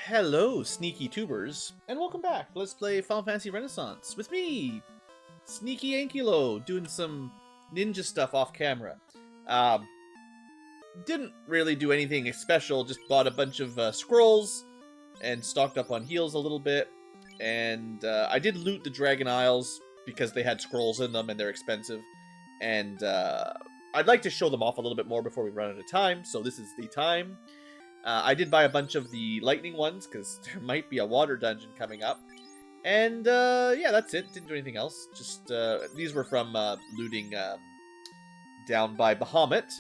Hello, sneaky tubers, and welcome back. Let's play Final Fantasy Renaissance with me, BlueAnkylo, doing some ninja stuff off camera. Didn't really do anything special, just bought a bunch of scrolls and stocked up on heals a little bit. And I did loot the Dragon Isles because they had scrolls in them and they're expensive. And I'd like to show them off a little bit more before we run out of time, so this is the time. I did buy a bunch of the lightning ones, because there might be a water dungeon coming up. And, yeah, that's it. Didn't do anything else. Just, these were from looting down by Bahamut.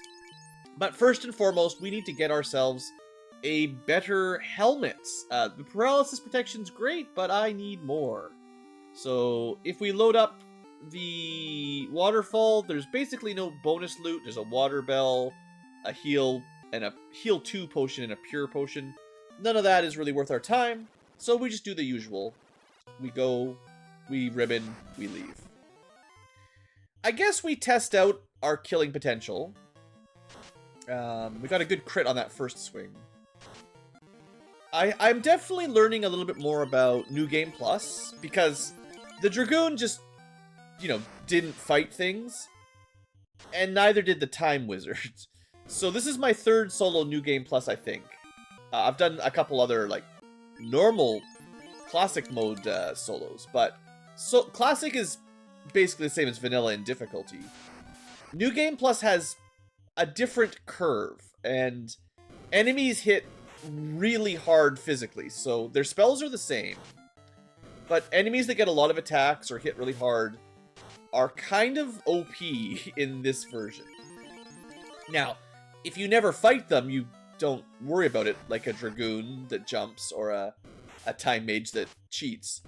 But first and foremost, we need to get ourselves a better helmet. The paralysis protection's great, but I need more. So, if we load up the waterfall, there's basically no bonus loot. There's a water bell, a heal, and a heal 2 potion and a pure potion. None of that is really worth our time, so we just do the usual. We go, we ribbon, we leave. I guess we test out our killing potential. We got a good crit on that first swing. I'm definitely learning a little bit more about New Game Plus, because the Dragoon just, you know, didn't fight things, and neither did the Time Wizard. So this is my third solo New Game Plus, I think. I've done a couple other, like, normal classic mode solos, but classic is basically the same as vanilla in difficulty. New Game Plus has a different curve, and enemies hit really hard physically, so their spells are the same. But enemies that get a lot of attacks or hit really hard are kind of OP in this version. Now, if you never fight them, you don't worry about it, like a Dragoon that jumps or a Time Mage that cheats.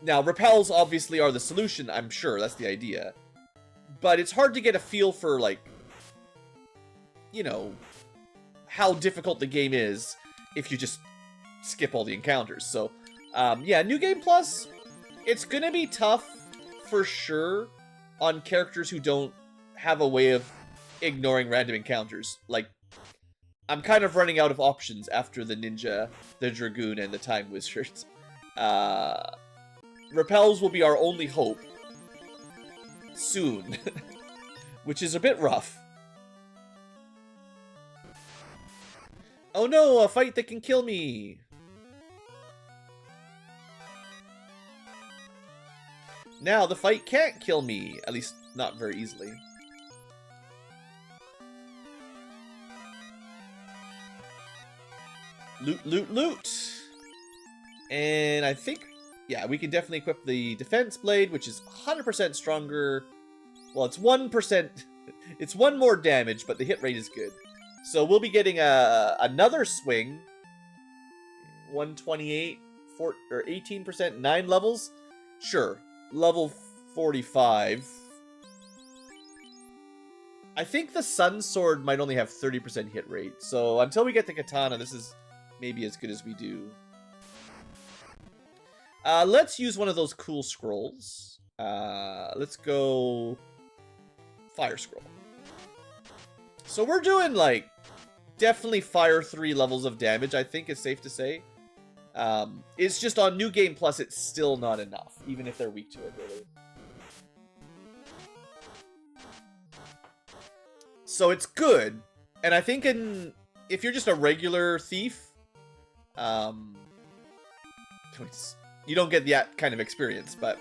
Now, repels obviously are the solution, I'm sure, that's the idea. But it's hard to get a feel for, like, you know, how difficult the game is if you just skip all the encounters. So, yeah, New Game Plus, it's gonna be tough for sure on characters who don't have a way of ignoring random encounters. Like, I'm kind of running out of options after the Ninja, the Dragoon, and the Time Wizard. Repels will be our only hope. Soon. Which is a bit rough. Oh no, a fight that can kill me! Now the fight can't kill me, at least not very easily. Loot, loot, loot! And I think, yeah, we can definitely equip the Defense Blade, which is 100% stronger. Well, it's 1%, it's 1 more damage, but the hit rate is good. So we'll be getting another swing. 128, or 18%, 9 levels? Sure, level 45. I think the Sun Sword might only have 30% hit rate, so until we get the Katana, this is maybe as good as we do. Let's use one of those cool scrolls. Let's go Fire Scroll. So we're doing, like, definitely Fire 3 levels of damage, I think is safe to say. It's just on New Game Plus, it's still not enough, even if they're weak to it, really. So it's good, and I think if you're just a regular thief, you don't get that kind of experience, but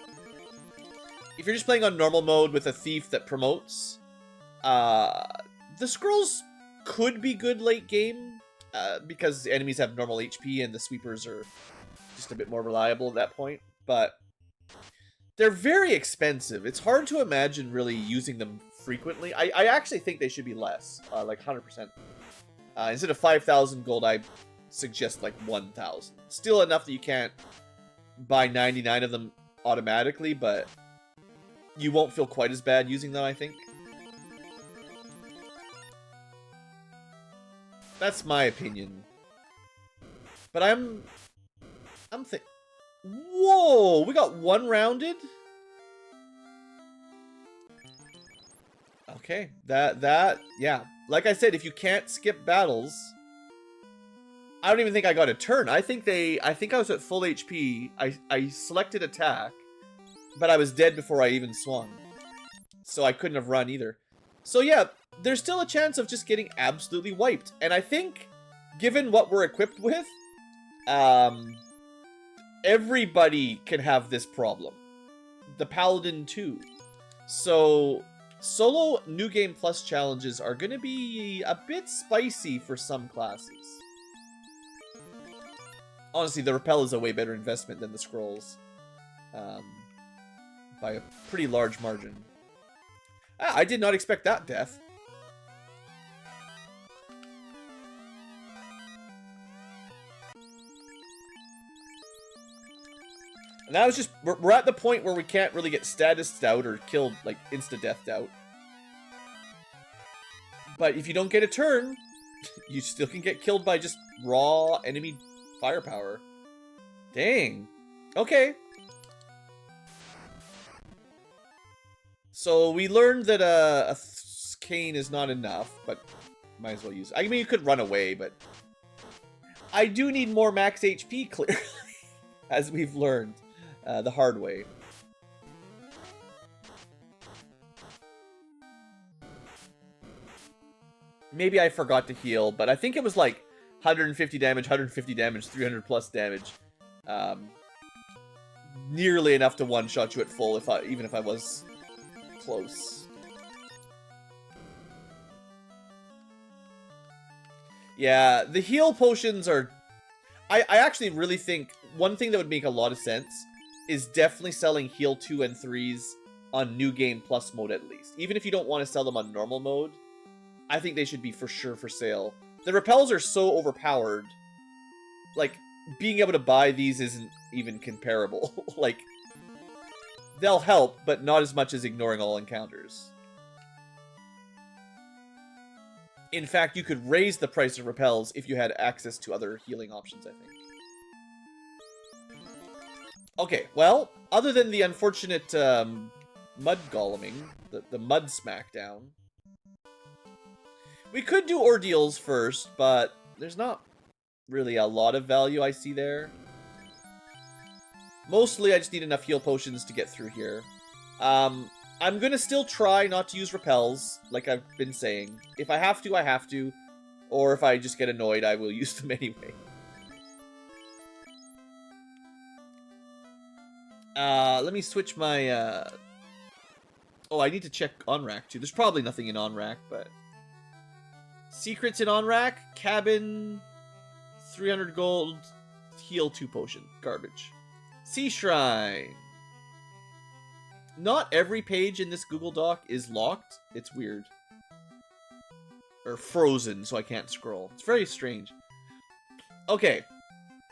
if you're just playing on normal mode with a thief that promotes, the scrolls could be good late game, because enemies have normal HP and the sweepers are just a bit more reliable at that point, but they're very expensive. It's hard to imagine really using them frequently. I actually think they should be less, like 100%. Instead of 5,000 gold, I suggest like 1,000. Still enough that you can't buy 99 of them automatically, but you won't feel quite as bad using them, I think. That's my opinion. But I'm thinking, whoa, we got one rounded? Okay, yeah. Like I said, if you can't skip battles, I don't even think I got a turn. I think I was at full HP. I selected attack, but I was dead before I even swung. So I couldn't have run either. So yeah, there's still a chance of just getting absolutely wiped. And I think, given what we're equipped with, everybody can have this problem. The Paladin too. So solo New Game Plus challenges are going to be a bit spicy for some classes. Honestly, the Repel is a way better investment than the Scrolls. By a pretty large margin. Ah, I did not expect that death. And that was just... We're at the point where we can't really get statused out or killed, like, insta-deathed out. But if you don't get a turn, you still can get killed by just raw enemy firepower. Dang. Okay. So we learned that a cane is not enough, but might as well use it. I mean, you could run away, but I do need more max HP, clearly, as we've learned the hard way. Maybe I forgot to heal, but I think it was like 150 damage, 150 damage, 300 plus damage. Nearly enough to one-shot you at full, even if I was close. Yeah, the heal potions are... I actually really think one thing that would make a lot of sense is definitely selling heal 2 and 3s on New Game Plus mode at least. Even if you don't want to sell them on normal mode, I think they should be for sure for sale. The repels are so overpowered. Like, being able to buy these isn't even comparable. Like, they'll help, but not as much as ignoring all encounters. In fact, you could raise the price of repels if you had access to other healing options, I think. Okay, well, other than the unfortunate mud goleming, the mud smackdown, we could do ordeals first, but there's not really a lot of value I see there. Mostly, I just need enough heal potions to get through here. I'm gonna still try not to use repels, like I've been saying. If I have to, I have to. Or if I just get annoyed, I will use them anyway. Let me switch my, Oh, I need to check on-rack, too. There's probably nothing in on-rack, but... Secrets in on-rack, cabin, 300 gold, heal 2 potion. Garbage. Sea Shrine. Not every page in this Google Doc is locked. It's weird. Or frozen, so I can't scroll. It's very strange. Okay.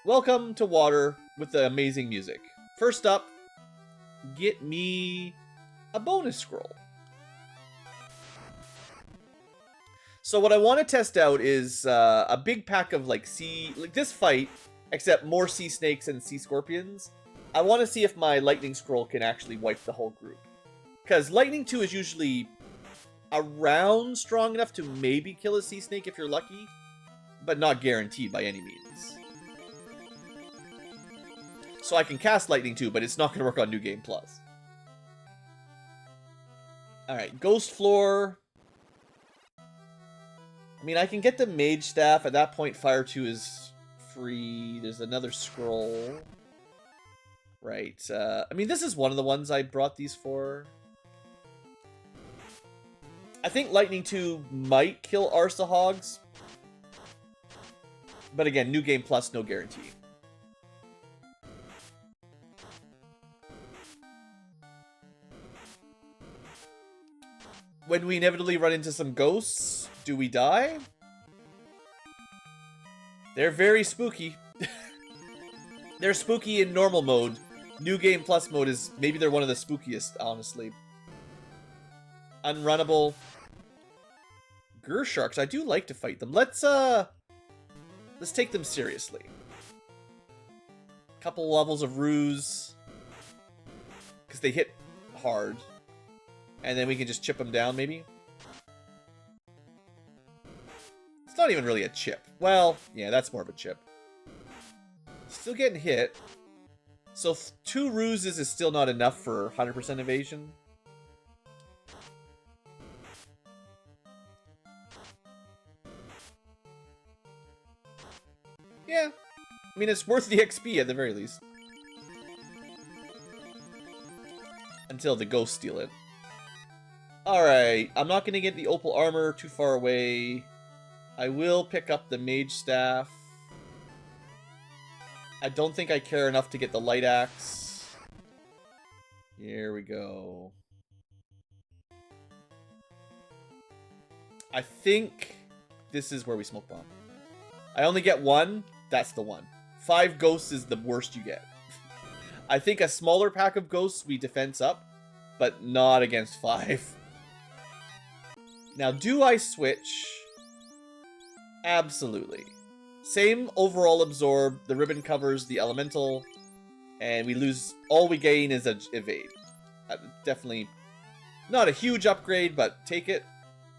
Welcome to water with the amazing music. First up, get me a bonus scroll. So what I want to test out is a big pack of like this fight, except more sea snakes and sea scorpions. I want to see if my lightning scroll can actually wipe the whole group. Because lightning 2 is usually around strong enough to maybe kill a sea snake if you're lucky, but not guaranteed by any means. So I can cast lightning 2, but it's not going to work on New Game Plus. Alright, Ghost Floor. I mean, I can get the Mage Staff. At that point, Fire 2 is free. There's another scroll. Right. I mean, this is one of the ones I brought these for. I think Lightning 2 might kill Arsa Hogs. But again, New Game Plus, no guarantee. When we inevitably run into some ghosts, do we die? They're very spooky. They're spooky in normal mode. New Game Plus mode is... Maybe they're one of the spookiest, honestly. Unrunnable. Gur Sharks. I do like to fight them. Let's take them seriously. Couple levels of ruse. Because they hit hard. And then we can just chip them down, maybe? It's not even really a chip. Well, yeah, that's more of a chip. Still getting hit. So 2 ruses is still not enough for 100% evasion. Yeah. I mean, it's worth the XP at the very least. Until the ghosts steal it. Alright, I'm not going to get the opal armor too far away. I will pick up the mage staff. I don't think I care enough to get the light axe. Here we go. I think this is where we smoke bomb. I only get 1. That's the one. 5 ghosts is the worst you get. I think a smaller pack of ghosts we defense up, but not against 5. Now, do I switch? Absolutely. Same overall absorb. The ribbon covers the elemental, and we lose. All we gain is a evade. Definitely not a huge upgrade, but take it.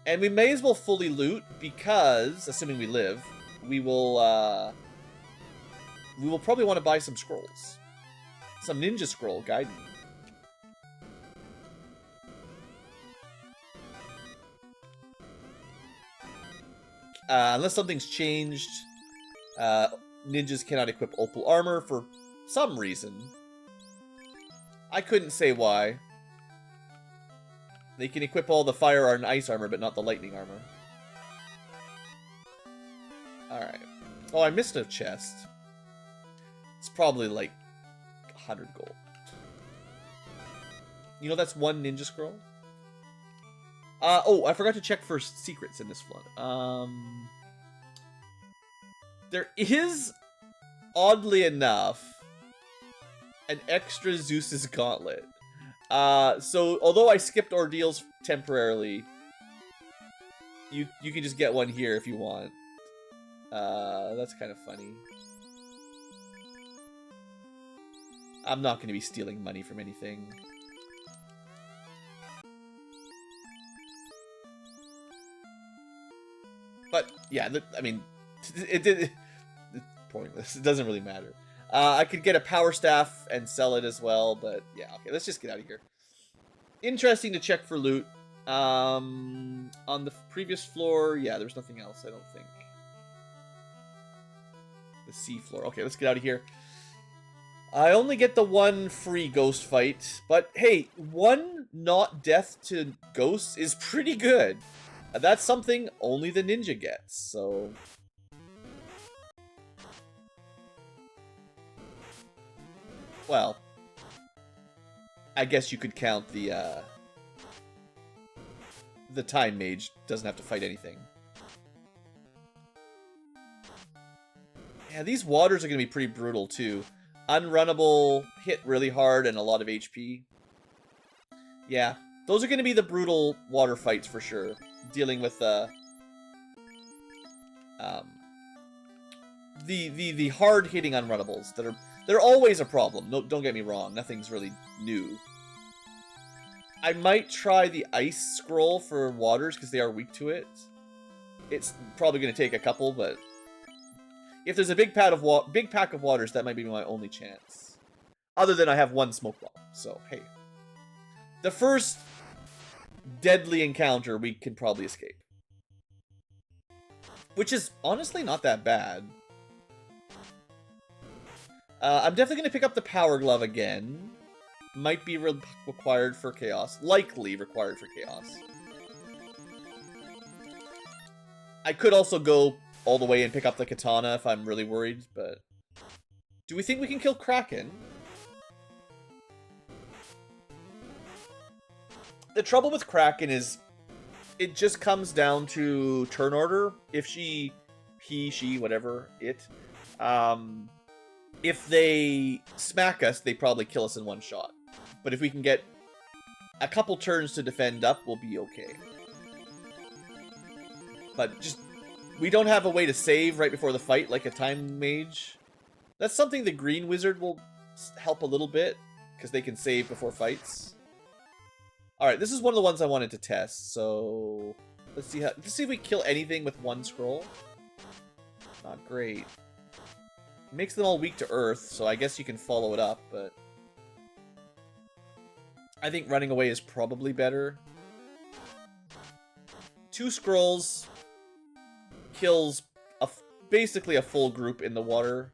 And we may as well fully loot because, assuming we live, we will probably want to buy some scrolls. Some ninja scroll, guide me. Unless something's changed, ninjas cannot equip opal armor for some reason. I couldn't say why. They can equip all the fire and ice armor, but not the lightning armor. Alright. Oh, I missed a chest. It's probably like 100 gold. You know that's 1 ninja scroll? Oh, I forgot to check for secrets in this flood. There is, oddly enough, an extra Zeus's gauntlet. So although I skipped ordeals temporarily, you can just get one here if you want. That's kind of funny. I'm not going to be stealing money from anything. But yeah, I mean, it's pointless. It doesn't really matter. I could get a power staff and sell it as well, but yeah, okay, let's just get out of here. Interesting to check for loot. On the previous floor, yeah, there's nothing else, I don't think. The sea floor. Okay, let's get out of here. I only get the 1 free ghost fight, but hey, 1 not death to ghosts is pretty good. That's something only the ninja gets, so... Well, I guess you could count the time mage doesn't have to fight anything. Yeah, these waters are going to be pretty brutal, too. Unrunnable, hit really hard, and a lot of HP. Yeah, those are going to be the brutal water fights for sure. Dealing with the hard-hitting unrunnables that are... They're always a problem. No, don't get me wrong. Nothing's really new. I might try the ice scroll for waters because they are weak to it. It's probably going to take a couple, but if there's a big pack of waters, that might be my only chance. Other than I have 1 smoke bomb. So, hey. The first deadly encounter we can probably escape. Which is honestly not that bad. I'm definitely going to pick up the power glove again. Might be required for chaos. Likely required for chaos. I could also go all the way and pick up the katana if I'm really worried, but... Do we think we can kill Kraken? The trouble with Kraken is it just comes down to turn order. If he, she, whatever, it... if they smack us, they probably kill us in 1 shot. But if we can get a couple turns to defend up, we'll be okay. But just... We don't have a way to save right before the fight, like a time mage. That's something the green wizard will help a little bit, because they can save before fights. Alright, this is one of the ones I wanted to test, so... Let's see if we kill anything with 1 scroll. Not great. Makes them all weak to earth, so I guess you can follow it up, but I think running away is probably better. 2 scrolls kills basically a full group in the water.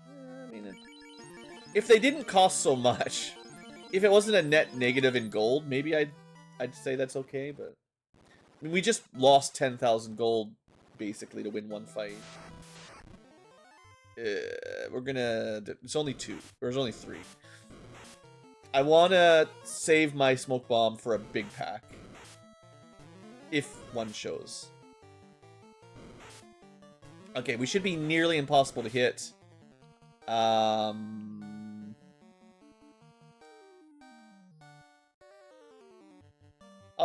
I mean, if they didn't cost so much, if it wasn't a net negative in gold, maybe I'd say that's okay, but I mean, we just lost 10,000 gold basically to win one fight. We're gonna... It's only 2. There's only 3. I wanna save my smoke bomb for a big pack. If one shows. Okay, we should be nearly impossible to hit. I'll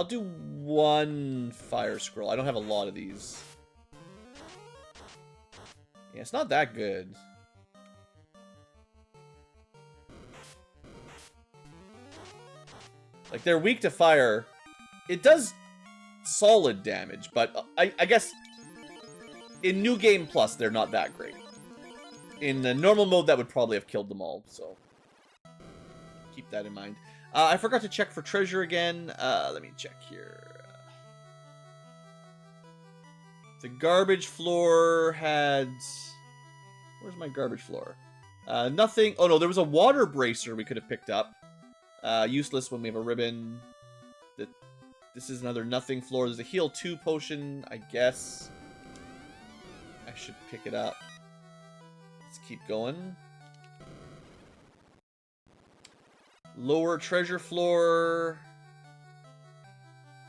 do 1 fire scroll. I don't have a lot of these. Yeah, it's not that good. Like, they're weak to fire. It does solid damage, but I guess in New Game Plus, they're not that great. In the normal mode, that would probably have killed them all, so keep that in mind. I forgot to check for treasure again. Let me check here. The garbage floor had... Where's my garbage floor? Nothing. Oh, no, there was a water bracer we could have picked up. Useless when we have a ribbon. This is another nothing floor. There's a heal 2 potion, I guess. I should pick it up. Let's keep going. Lower treasure floor.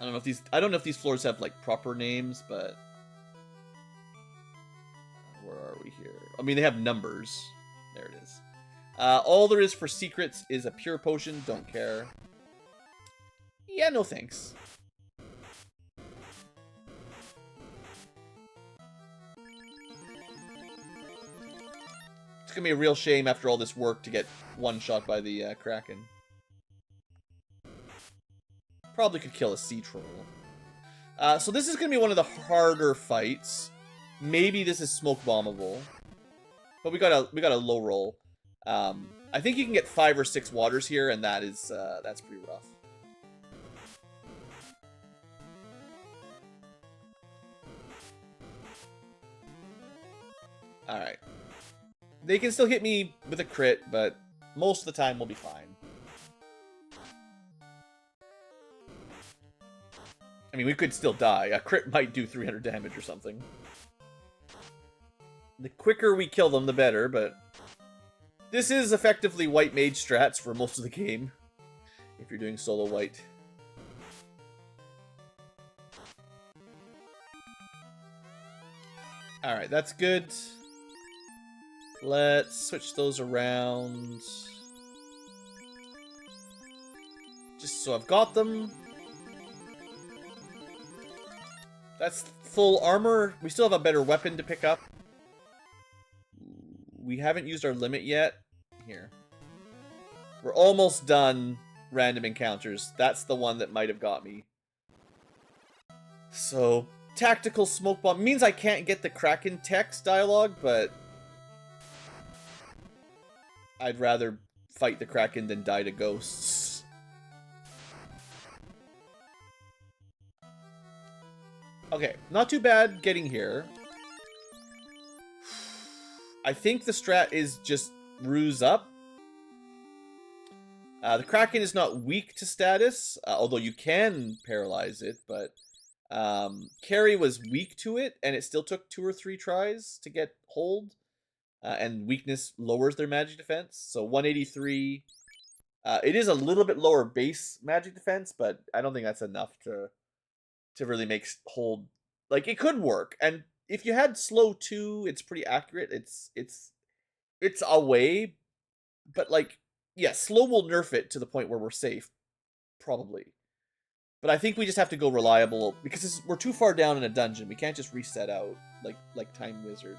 I don't know if these floors have like proper names, but where are we here? I mean, they have numbers. There it is. All there is for secrets is a pure potion. Don't care. Yeah, no thanks. It's gonna be a real shame after all this work to get one-shot by the Kraken. Probably could kill a sea troll. So this is gonna be one of the harder fights. Maybe this is smoke bombable, but we got a low roll. I think you can get 5 or 6 waters here, and that's pretty rough. All right. They can still hit me with a crit, but most of the time we'll be fine. I mean, we could still die. A crit might do 300 damage or something. The quicker we kill them, the better, but... This is effectively white mage strats for most of the game. If you're doing solo white. Alright, that's good. Let's switch those around. Just so I've got them. That's full armor. We still have a better weapon to pick up. We haven't used our limit yet. Here. We're almost done random encounters. That's the one that might have got me. So, tactical smoke bomb means I can't get the Kraken text dialogue, but I'd rather fight the Kraken than die to ghosts. Okay, not too bad getting here. I think the strat is just ruse up. The Kraken is not weak to status, although you can paralyze it, but Carry was weak to it, and it still took 2 or 3 tries to get hold. And weakness lowers their magic defense, so 183. It is a little bit lower base magic defense, but I don't think that's enough to really make hold. Like, it could work, and if you had slow 2, it's pretty accurate. It's a way, but like, yeah, slow will nerf it to the point where we're safe, probably. But I think we just have to go reliable because we're too far down in a dungeon. We can't just reset out like Time Wizard.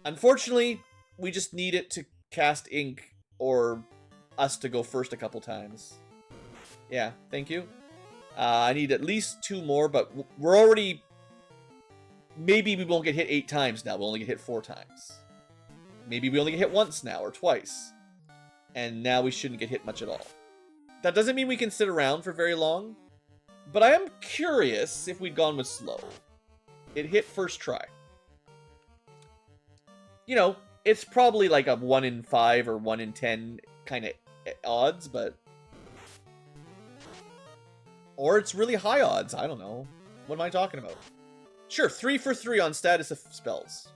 Unfortunately, we just need it to cast ink or us to go first a couple times. Yeah, thank you. I need at least 2 more, but we're already maybe we won't get hit 8 times now. We'll only get hit 4 times. Maybe we only get hit once now, or twice. And now we shouldn't get hit much at all. That doesn't mean we can sit around for very long. But I am curious if we'd gone with slow. It hit first try. You know, it's probably like a 1 in 5 or 1 in 10 kind of odds, but... Or it's really high odds. I don't know. What am I talking about? Sure, 3 for 3 on status of spells.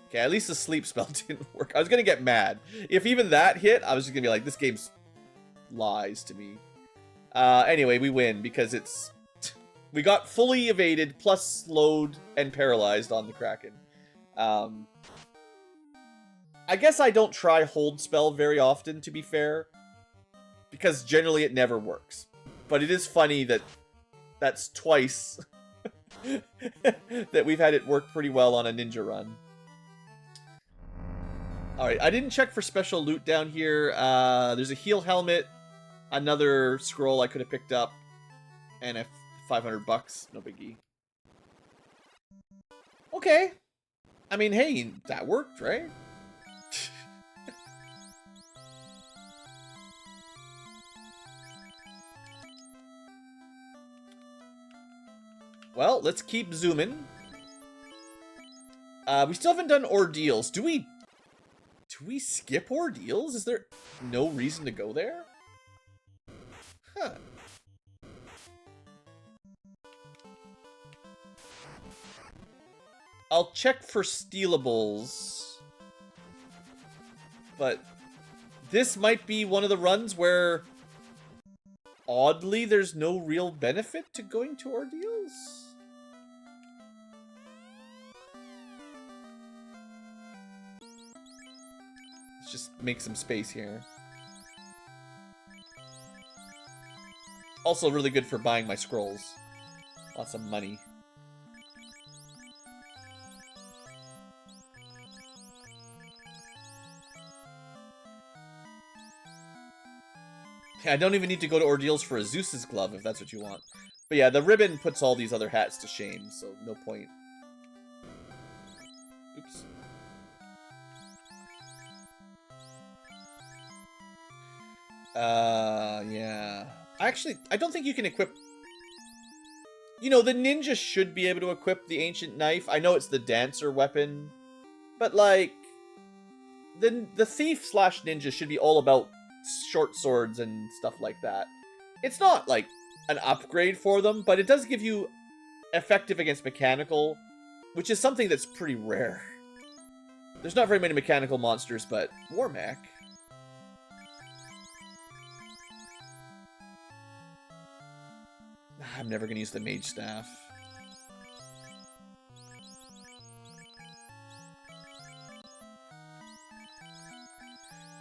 Okay, at least the sleep spell didn't work. I was gonna get mad. If even that hit, I was just gonna be like, this game lies to me. Anyway, we win because it's... We got fully evaded, plus slowed and paralyzed on the Kraken. I guess I don't try hold spell very often, to be fair. Because generally it never works. But it is funny that that's twice that we've had it work pretty well on a ninja run. Alright, I didn't check for special loot down here. There's a heal helmet, another scroll I could have picked up, and a 500 bucks. No biggie. Okay. I mean, hey, that worked, right? Well, let's keep zooming. We still haven't done ordeals. Do we skip ordeals? Is there no reason to go there? Huh. I'll check for stealables. But this might be one of the runs where oddly there's no real benefit to going to ordeals. Let's just make some space here. Also really good for buying my scrolls. Lots of money. I don't even need to go to ordeals for a Zeus's glove if that's what you want. But yeah, the ribbon puts all these other hats to shame, so no point. Oops. Yeah. Actually, I don't think you can equip... You know, the ninja should be able to equip the ancient knife. I know it's the dancer weapon. But, like... The thief slash ninja should be all about short swords and stuff like that. It's not, like, an upgrade for them, but it does give you effective against mechanical, which is something that's pretty rare. There's not very many mechanical monsters, but War Mech. I'm never gonna use the mage staff.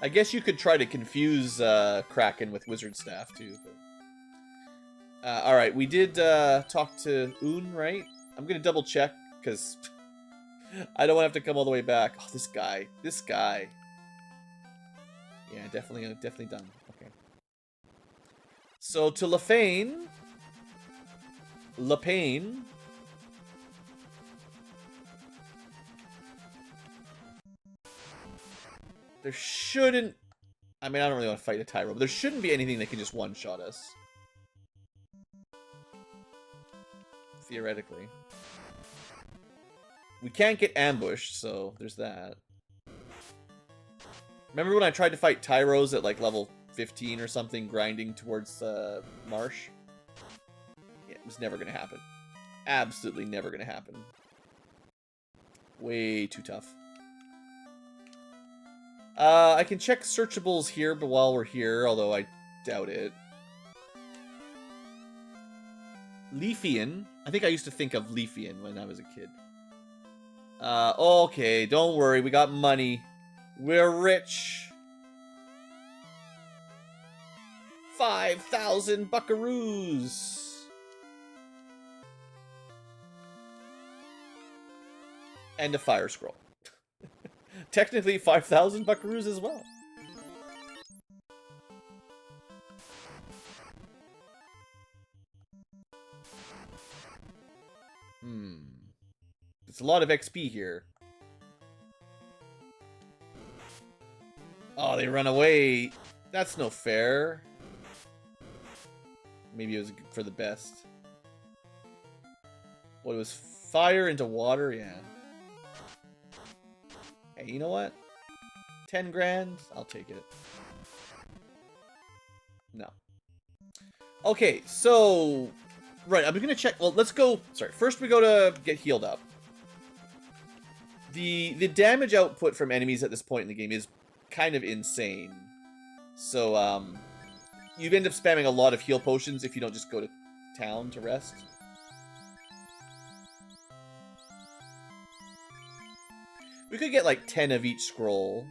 I guess you could try to confuse Kraken with wizard staff too. But... Alright, we did talk to Un, right? I'm gonna double check, because I don't want to have to come all the way back. Oh, this guy. This guy. Yeah, definitely done. Okay. So, to Lafane. There shouldn't... I mean, I don't really want to fight a Tyro, but there shouldn't be anything that can just one-shot us. Theoretically. We can't get ambushed, so there's that. Remember when I tried to fight Tyros at, like, level 15 or something, grinding towards Marsh? Yeah, it was never gonna happen. Absolutely never gonna happen. Way too tough. I can check searchables here, but while we're here, although I doubt it. Leafian. I think I used to think of Leafian when I was a kid. Okay, don't worry, we got money. We're rich. 5,000 buckaroos. And a fire scroll. Technically 5,000 buckaroos as well. It's a lot of XP here. Oh, they run away. That's no fair. Maybe it was for the best. What, it was fire into water? Yeah. Hey, you know what? 10 grand? I'll take it. No. Okay, so... Right, I'm gonna check... Well, let's go... Sorry, first we go to get healed up. The damage output from enemies at this point in the game is kind of insane. So, you end up spamming a lot of heal potions if you don't just go to town to rest. We could get like 10 of each scroll.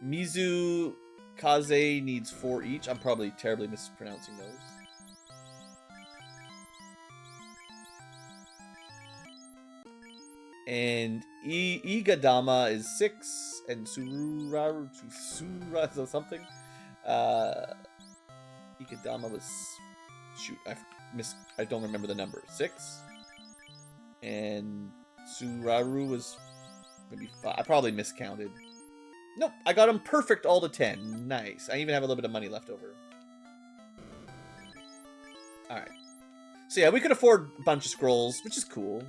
Mizu Kaze needs 4 each. I'm probably terribly mispronouncing those. And Igadama is 6, and Surura or something. Igadama was... Shoot, I don't remember the number. 6? And Suraru was maybe 5. I probably miscounted. Nope, I got them perfect all to 10. Nice. I even have a little bit of money left over. Alright. So yeah, we could afford a bunch of scrolls, which is cool.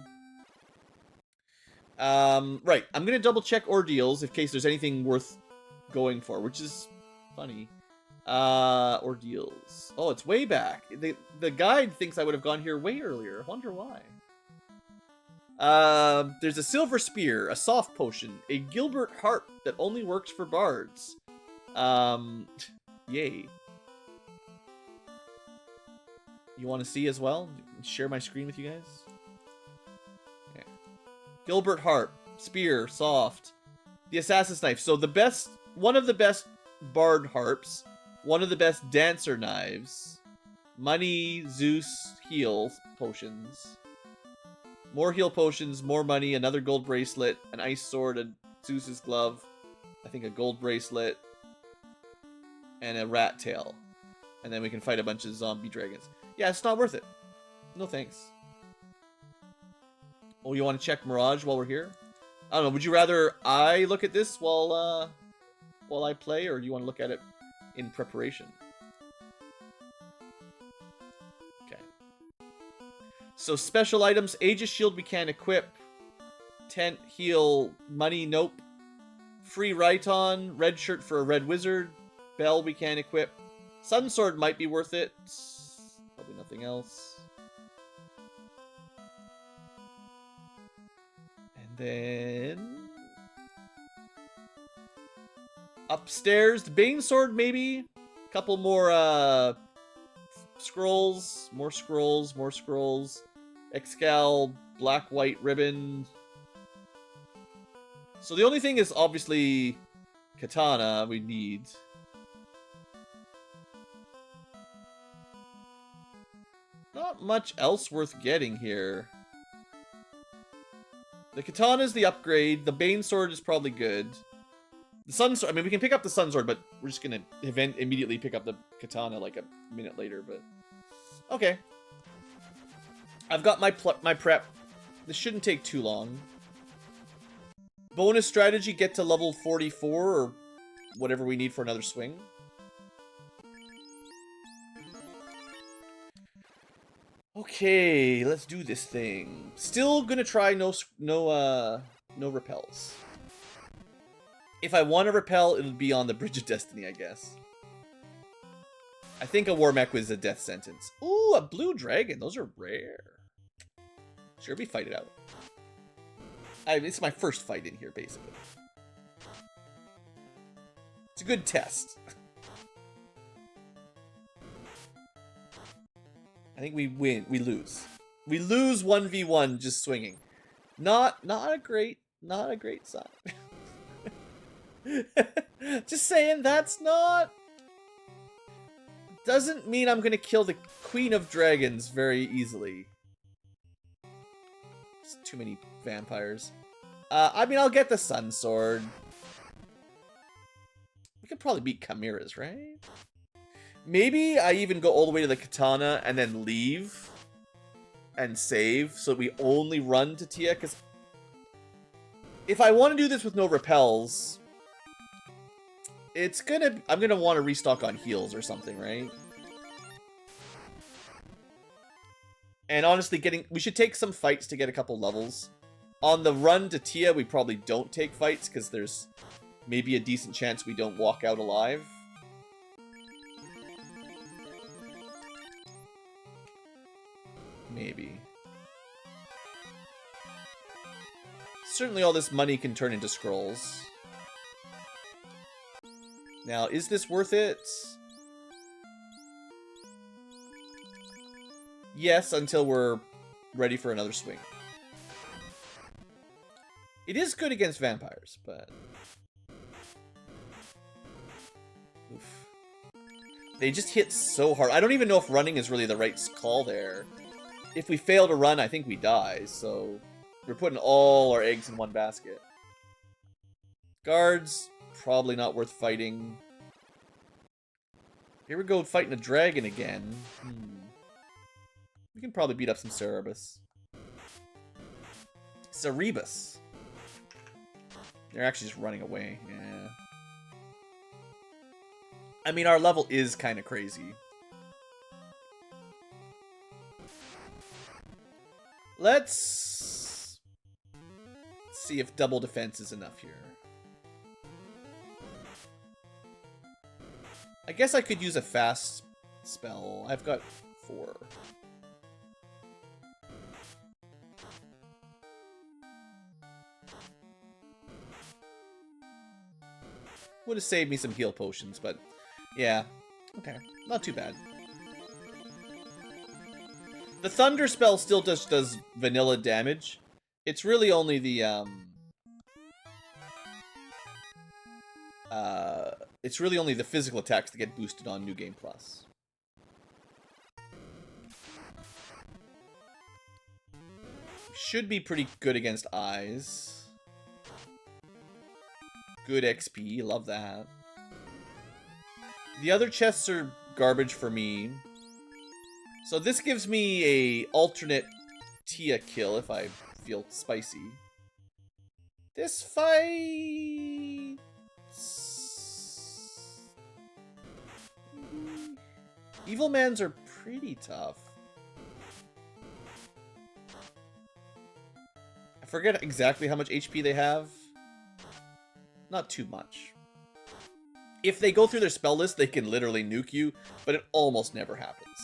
Right, I'm gonna double check ordeals in case there's anything worth going for, which is funny. Ordeals. Oh, it's way back. The guide thinks I would have gone here way earlier. I wonder why. There's a silver spear, a soft potion, a Gilbert harp that only works for bards. Yay. You want to see as well? Share my screen with you guys? Okay. Gilbert harp, spear, soft. The assassin's knife. So the best, one of the best bard harps, one of the best dancer knives, money, Zeus, heal potions. More heal potions, more money, another gold bracelet, an ice sword, a Zeus's glove, I think a gold bracelet, and a rat tail. And then we can fight a bunch of zombie dragons. Yeah, it's not worth it. No thanks. Oh, you want to check Mirage while we're here? I don't know, would you rather I look at this while I play, or do you want to look at it in preparation? So special items, Aegis Shield we can't equip. Tent, heal, money, nope. Free Raiton, red shirt for a red wizard. Bell we can't equip. Sun Sword might be worth it. Probably nothing else. And then... upstairs, the Bane Sword maybe. Couple more scrolls, more scrolls, more scrolls. Excal, black, white ribbon. So the only thing is obviously katana we need. Not much else worth getting here. The katana is the upgrade. The Bane Sword is probably good. The Sun Sword, I mean, we can pick up the Sun Sword, but we're just gonna immediately pick up the katana like a minute later, but... Okay. I've got my prep. This shouldn't take too long. Bonus strategy, get to level 44, or whatever we need for another swing. Okay, let's do this thing. Still gonna try no repels. If I want to repel, it'll be on the Bridge of Destiny, I guess. I think a war mech was a death sentence. Ooh, a blue dragon. Those are rare. Sure, we fight it out. It's my first fight in here, basically. It's a good test. I think we win. We lose. We lose 1v1 just swinging. Not a great sign. Just saying, that's not... Doesn't mean I'm gonna kill the Queen of Dragons very easily. It's too many vampires. I mean, I'll get the Sun Sword. We could probably beat Chimera's, right? Maybe I even go all the way to the Katana and then leave. and save, so we only run to Tia, because if I want to do this with no repels, I'm gonna want to restock on heals or something, right? And honestly, we should take some fights to get a couple levels. On the run to Tia, we probably don't take fights, because there's maybe a decent chance we don't walk out alive. Maybe. Certainly all this money can turn into scrolls. Now, is this worth it? Yes, until we're ready for another swing. It is good against vampires, but... Oof. They just hit so hard. I don't even know if running is really the right call there. If we fail to run, I think we die, so... We're putting all our eggs in one basket. Guards, probably not worth fighting. Here we go fighting a dragon again. We can probably beat up some Cerebus. Cerebus. They're actually just running away, yeah. I mean, our level is kind of crazy. Let's see if double defense is enough here. I guess I could use a fast spell. I've got 4. Would have saved me some heal potions, but yeah. Okay, not too bad. The thunder spell still just does vanilla damage. It's really only the it's really only the physical attacks that get boosted on New Game Plus. Should be pretty good against eyes. Good XP, love that. The other chests are garbage for me. So this gives me a alternate Tia kill if I feel spicy. This fight... Evil Mans are pretty tough. I forget exactly how much HP they have. Not too much. If they go through their spell list, they can literally nuke you, but it almost never happens.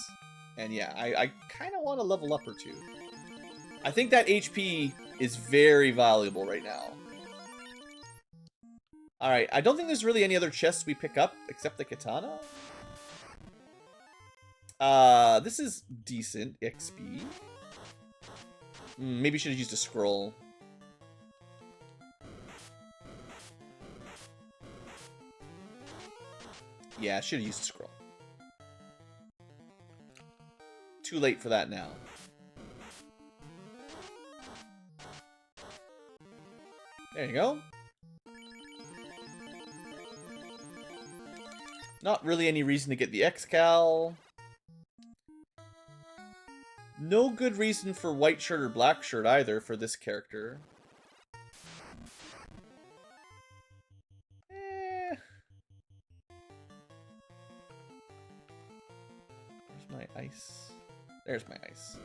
And yeah, I kind of want to level up or two. I think that HP is very valuable right now. Alright, I don't think there's really any other chests we pick up except the katana. This is decent XP. Maybe should have used a scroll. Yeah, I should have used a scroll. Too late for that now. There you go. Not really any reason to get the X-Cal. No good reason for white shirt or black shirt either for this character. Where's my ice? There's my ice.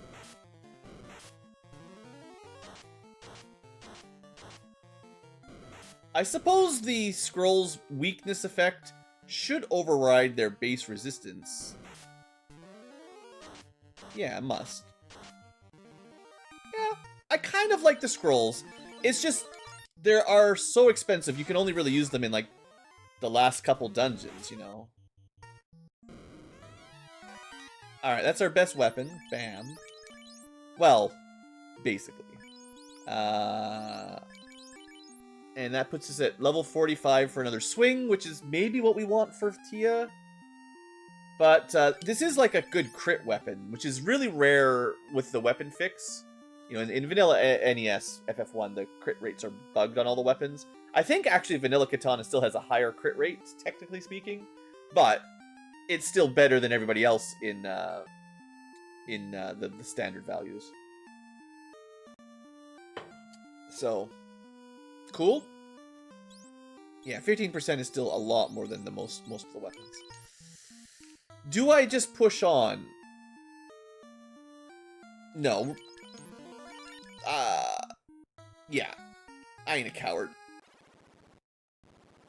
I suppose the scroll's weakness effect should override their base resistance. Yeah, it must. Yeah, I kind of like the scrolls. It's just, they are so expensive, you can only really use them in, like, the last couple dungeons, you know? Alright, that's our best weapon. Bam. Well, basically. And that puts us at level 45 for another swing, which is maybe what we want for Tia. But this is like a good crit weapon, which is really rare with the weapon fix. You know, in vanilla NES FF1, the crit rates are bugged on all the weapons. I think actually vanilla Katana still has a higher crit rate, technically speaking. But it's still better than everybody else in in the standard values. So, cool. Yeah, 15% is still a lot more than the most of the weapons. Do I just push on? No. Yeah. I ain't a coward.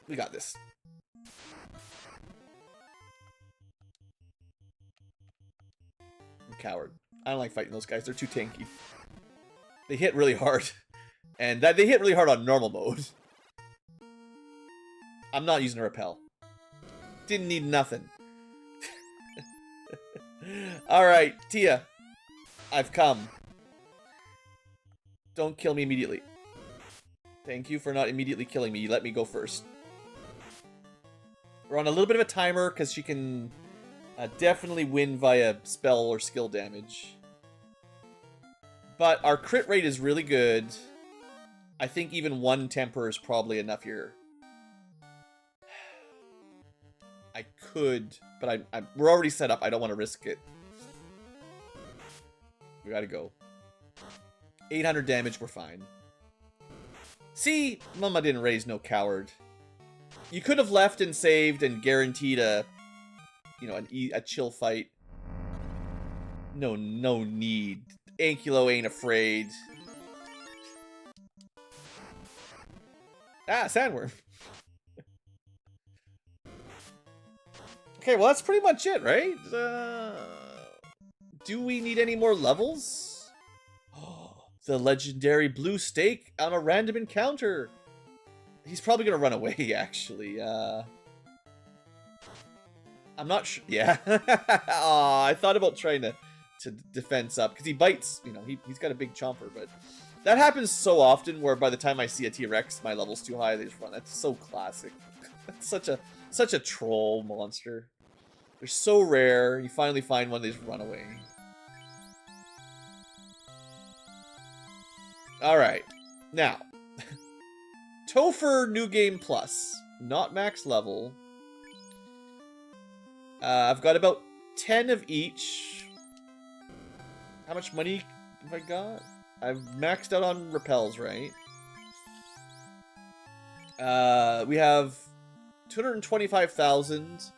We got this. I'm a coward. I don't like fighting those guys. They're too tanky. They hit really hard. And they hit really hard on normal mode. I'm not using a repel. Didn't need nothing. Alright, Tia. I've come. Don't kill me immediately. Thank you for not immediately killing me. You let me go first. We're on a little bit of a timer because she can definitely win via spell or skill damage. But our crit rate is really good. I think even one temper is probably enough here. I could, but we're already set up. I don't want to risk it. We gotta go. 800 damage, we're fine. See? Mama didn't raise no coward. You could have left and saved and guaranteed a, you know, a chill fight. No need. Ankylo ain't afraid. Ah, sandworm. Okay, well that's pretty much it, right? Do we need any more levels? Oh, the legendary blue stake on a random encounter. He's probably gonna run away, actually. I'm not sure. Yeah. Aw, I thought about trying to defense up because he bites. You know, he's got a big chomper, but that happens so often where by the time I see a T-Rex, my level's too high. They just run. That's so classic. That's such a troll monster. They're so rare. You finally find one, they just run away. Alright. Now. Topher New Game Plus. Not max level. I've got about 10 of each. How much money have I got? I've maxed out on repels, right? We have 225,000.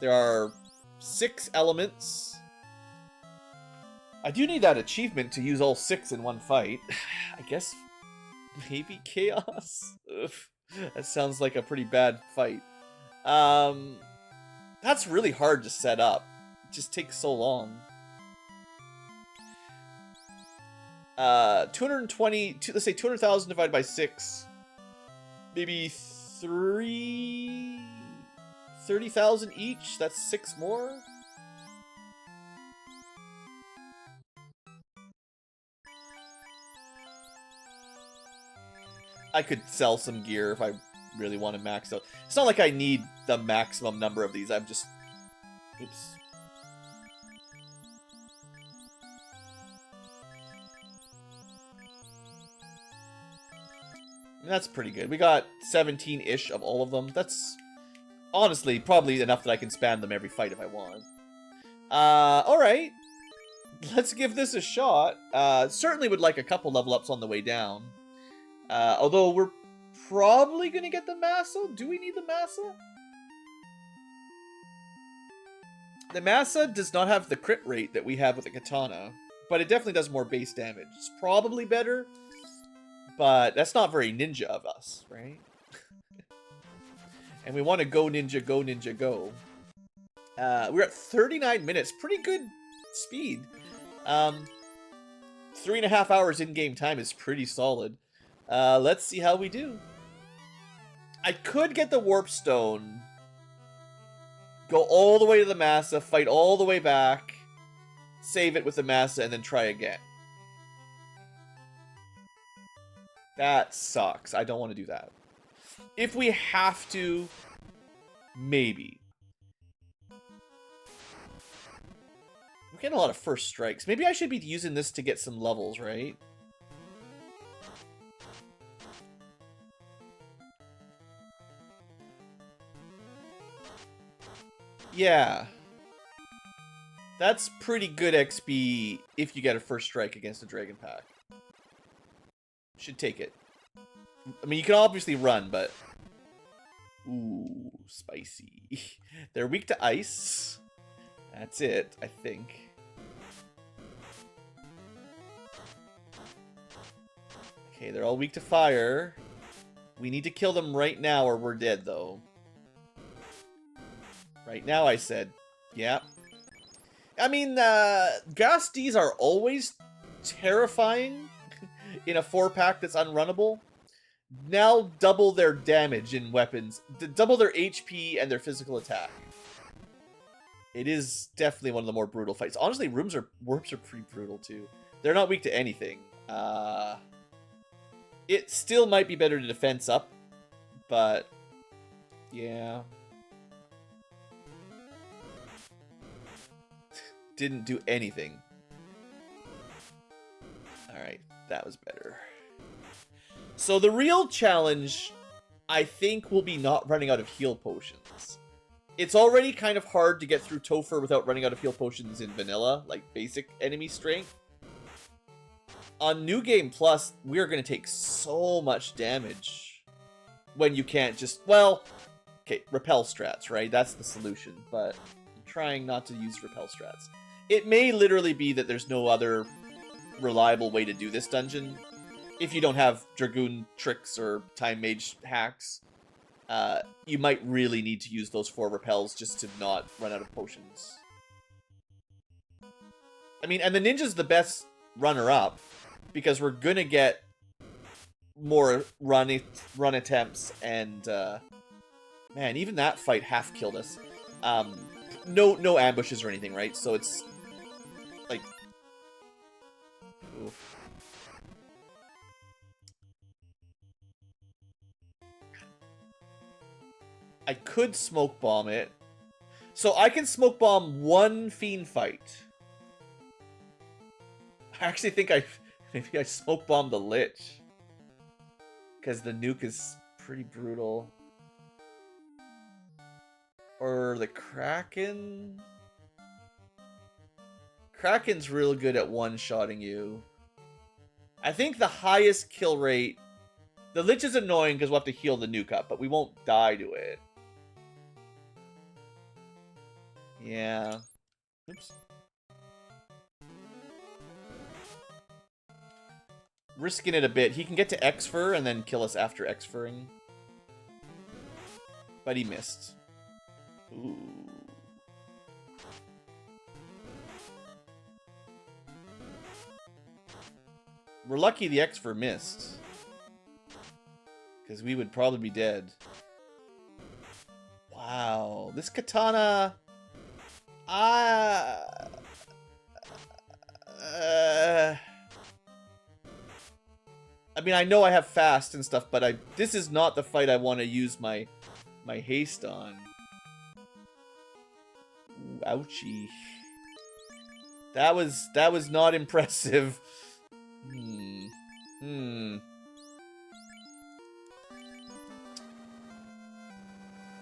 There are 6 elements. I do need that achievement to use all 6 in one fight. I guess maybe chaos? Ugh, that sounds like a pretty bad fight. That's really hard to set up. It just takes so long. 220, let's say 200,000 divided by 6. Maybe 30,000 each. That's 6 more. I could sell some gear if I really want to max out. It's not like I need the maximum number of these. I'm just... Oops. That's pretty good. We got 17-ish of all of them. That's honestly probably enough that I can spam them every fight if I want. Alright. Let's give this a shot. Certainly would like a couple level ups on the way down. Although we're probably going to get the Massa. Do we need the Massa? The Massa does not have the crit rate that we have with the Katana, but it definitely does more base damage. It's probably better, but that's not very ninja of us, right? And we want to go ninja, go ninja, go. We're at 39 minutes. Pretty good speed. 3.5 hours in-game time is pretty solid. Let's see how we do. I could get the Warp Stone, go all the way to the Massa, fight all the way back, save it with the Massa, and then try again. That sucks. I don't want to do that. If we have to, maybe. We're getting a lot of first strikes. Maybe I should be using this to get some levels, right? Yeah. That's pretty good XP if you get a first strike against a Dragon Pack. Should take it. I mean, you can obviously run, but... Ooh, spicy. They're weak to ice. That's it, I think. Okay, they're all weak to fire. We need to kill them right now or we're dead, though. Right now, I said. Yeah. I mean, Ghasties are always terrifying in a 4-pack that's unrunnable. Now double their damage in weapons. Double their HP and their physical attack. It is definitely one of the more brutal fights. Honestly, worms are pretty brutal, too. They're not weak to anything. It still might be better to defense up, but yeah. Didn't do anything. Alright, that was better. So the real challenge, I think, will be not running out of heal potions. It's already kind of hard to get through Topher without running out of heal potions in vanilla, like basic enemy strength. On New Game Plus, we're going to take so much damage when you can't just, well, okay, repel strats, right? That's the solution, but I'm trying not to use repel strats. It may literally be that there's no other reliable way to do this dungeon. If you don't have Dragoon tricks or Time Mage hacks, you might really need to use those 4 repels just to not run out of potions. I mean, and the ninja's the best runner-up, because we're gonna get more run attempts, and man, even that fight half killed us. No ambushes or anything, right? So it's like, oof. I could smoke bomb it. So I can smoke bomb one fiend fight. I actually think maybe I smoke bomb the Lich, because the nuke is pretty brutal. Or the Kraken. Kraken's real good at one-shotting you. I think the highest kill rate... The Lich is annoying because we'll have to heal the nuke up, but we won't die to it. Yeah. Oops. Risking it a bit. He can get to X-Fur and then kill us after X-Furring. But he missed. Ooh. We're lucky the X-Fur missed, because we would probably be dead. Wow. This katana... I mean, I know I have fast and stuff, but this is not the fight I want to use my haste on. Ooh, ouchie. That was not impressive.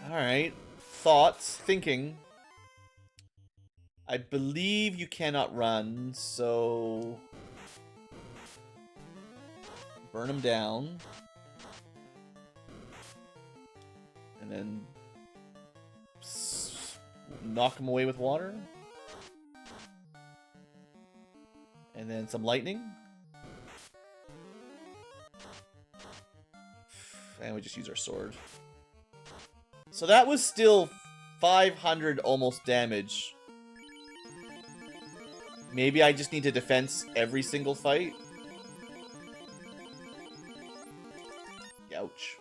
Alright. Thoughts. Thinking. I believe you cannot run, so... Burn them down. And then... knock them away with water. And then some lightning. And we just use our sword. So that was still 500 almost damage. Maybe I just need to defense every single fight. Ouch.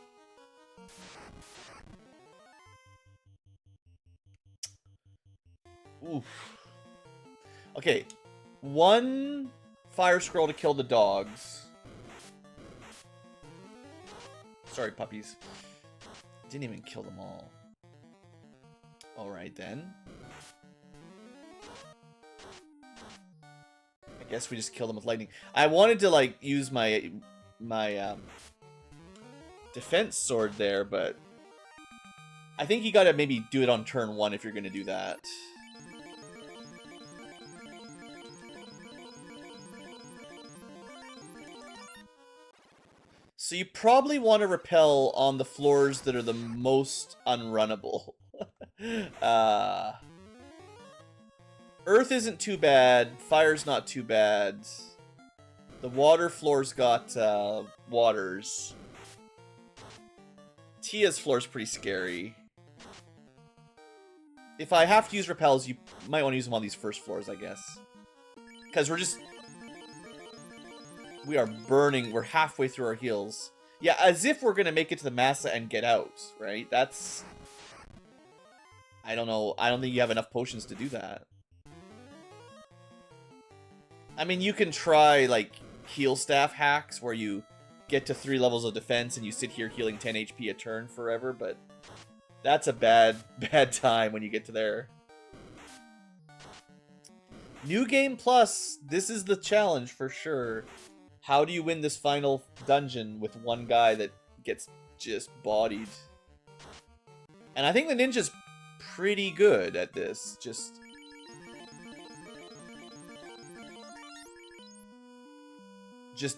Oof. Okay. 1 fire scroll to kill the dogs. Sorry, puppies. Didn't even kill them all. Alright then. I guess we just kill them with lightning. I wanted to like use my defense sword there, but I think you gotta maybe do it on turn 1 if you're gonna do that. So you probably want to repel on the floors that are the most unrunnable. Earth isn't too bad. Fire's not too bad. The water floor's got waters. Tia's floor's pretty scary. If I have to use repels, you might want to use them on these first floors, I guess. Because we are burning. We're halfway through our heals. Yeah, as if we're going to make it to the Massa and get out, right? That's... I don't know. I don't think you have enough potions to do that. I mean, you can try, like, heal staff hacks where you get to 3 levels of defense and you sit here healing 10 HP a turn forever, but that's a bad time when you get to there. New Game Plus, this is the challenge for sure. How do you win this final dungeon with one guy that gets just bodied? And I think the ninja's pretty good at this, just...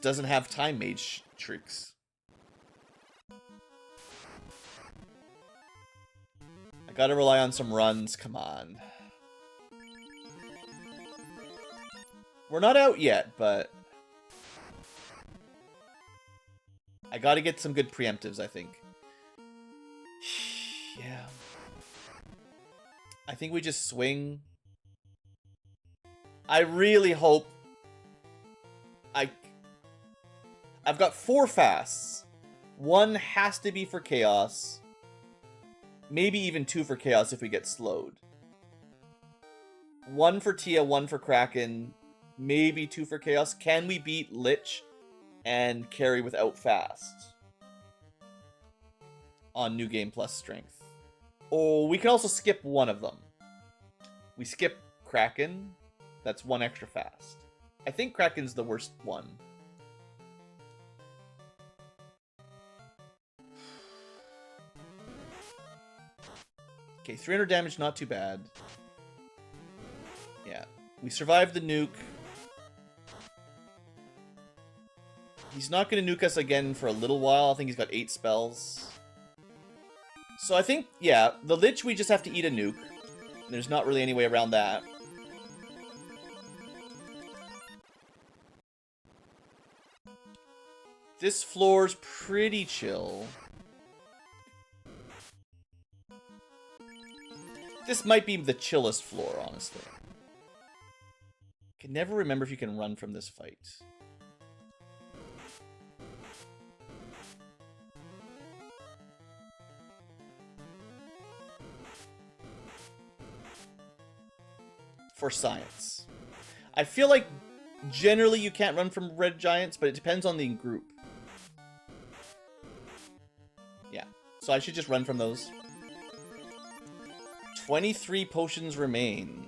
doesn't have time mage tricks. I gotta rely on some runs, come on. We're not out yet, but... I gotta get some good preemptives, I think. Yeah. I think we just swing. I really hope... I've got 4 fasts. 1 has to be for Chaos. Maybe even 2 for Chaos if we get slowed. 1 for Tia, 1 for Kraken. Maybe 2 for Chaos. Can we beat Lich and carry without fast? On New Game Plus strength. Oh, we can also skip one of them. We skip Kraken. That's 1 extra fast. I think Kraken's the worst one. Okay, 300 damage, not too bad. Yeah. We survived the nuke. He's not going to nuke us again for a little while. I think he's got 8 spells. So I think, yeah, the Lich, we just have to eat a nuke. There's not really any way around that. This floor's pretty chill. This might be the chillest floor, honestly. Can never remember if you can run from this fight. For science. I feel like generally you can't run from red giants, but it depends on the group. Yeah, so I should just run from those. 23 potions remain.